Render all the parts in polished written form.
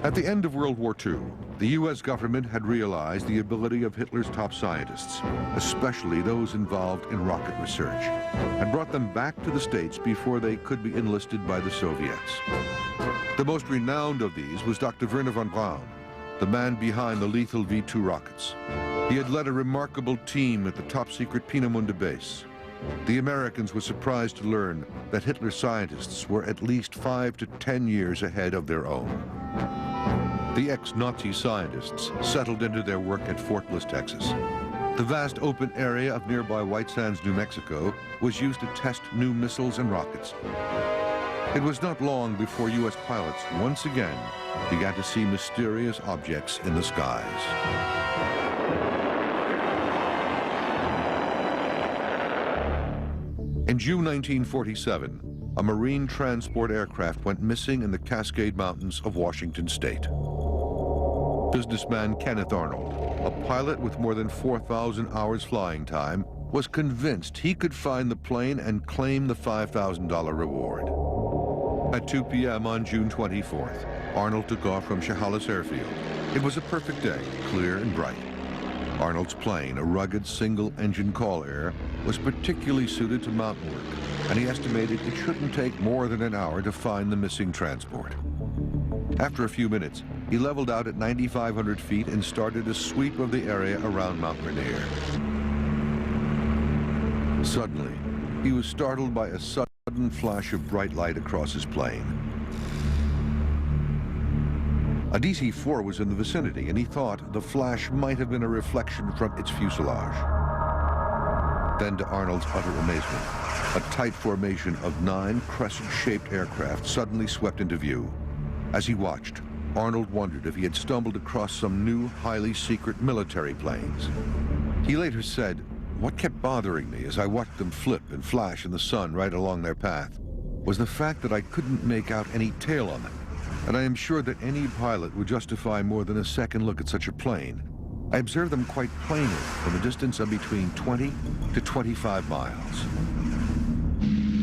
At the end of World War II, the U.S. government had realized the ability of Hitler's top scientists, especially those involved in rocket research, and brought them back to the States before they could be enlisted by the Soviets. The most renowned of these was Dr. Wernher von Braun, the man behind the lethal V-2 rockets. He had led a remarkable team at the top-secret Peenemünde base. The Americans were surprised to learn that Hitler scientists were at least 5 to 10 years ahead of their own. The ex-Nazi scientists settled into their work at Fort Bliss, Texas. The vast open area of nearby White Sands, New Mexico, was used to test new missiles and rockets. It was not long before U.S. pilots once again began to see mysterious objects in the skies. In June 1947, a Marine transport aircraft went missing in the Cascade Mountains of Washington State. Businessman Kenneth Arnold, a pilot with more than 4,000 hours flying time, was convinced he could find the plane and claim the $5,000 reward. At 2 p.m. on June 24th, Arnold took off from Chehalis Airfield. It was a perfect day, clear and bright. Arnold's plane, a rugged single-engine Call Air, was particularly suited to mountain work, and he estimated it shouldn't take more than an hour to find the missing transport. After a few minutes, he leveled out at 9,500 feet and started a sweep of the area around Mount Rainier. Suddenly, he was startled by a sudden flash of bright light across his plane. A DC-4 was in the vicinity, and he thought the flash might have been a reflection from its fuselage. Then, to Arnold's utter amazement, a tight formation of 9 crescent-shaped aircraft suddenly swept into view. As he watched, Arnold wondered if he had stumbled across some new, highly secret military planes. He later said, "What kept bothering me as I watched them flip and flash in the sun right along their path was the fact that I couldn't make out any tail on them. And I am sure that any pilot would justify more than a second look at such a plane. I observed them quite plainly from a distance of between 20 to 25 miles.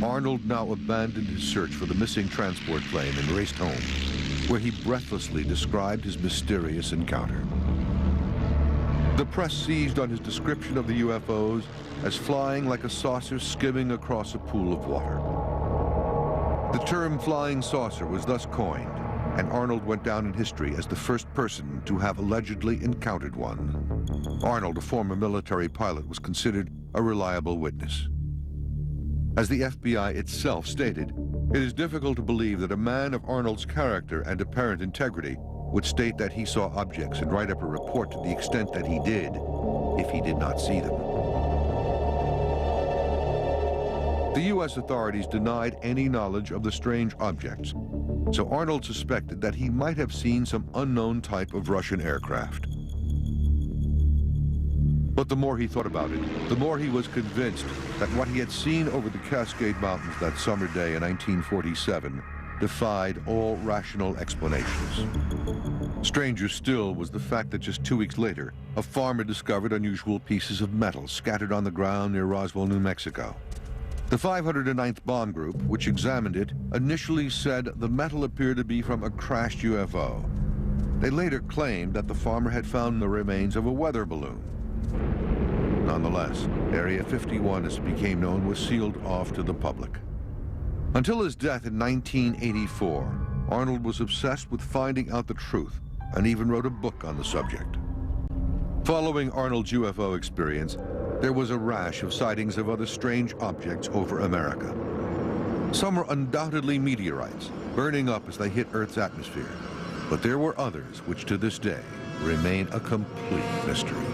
Arnold now abandoned his search for the missing transport plane and raced home, where he breathlessly described his mysterious encounter. The press seized on his description of the UFOs as flying like a saucer skimming across a pool of water. The term flying saucer was thus coined, and Arnold went down in history as the first person to have allegedly encountered one. Arnold, a former military pilot, was considered a reliable witness. As the FBI itself stated, it is difficult to believe that a man of Arnold's character and apparent integrity would state that he saw objects and write up a report to the extent that he did, if he did not see them. The U.S. authorities denied any knowledge of the strange objects, so Arnold suspected that he might have seen some unknown type of Russian aircraft. But the more he thought about it, the more he was convinced that what he had seen over the Cascade Mountains that summer day in 1947 defied all rational explanations. Stranger still was the fact that just 2 weeks later, a farmer discovered unusual pieces of metal scattered on the ground near Roswell, New Mexico. The 509th Bomb Group, which examined it, initially said the metal appeared to be from a crashed UFO. They later claimed that the farmer had found the remains of a weather balloon. Nonetheless, Area 51, as it became known, was sealed off to the public. Until his death in 1984, Arnold was obsessed with finding out the truth and even wrote a book on the subject. Following Arnold's UFO experience, there was a rash of sightings of other strange objects over America. Some were undoubtedly meteorites, burning up as they hit Earth's atmosphere. But there were others which to this day remain a complete mystery.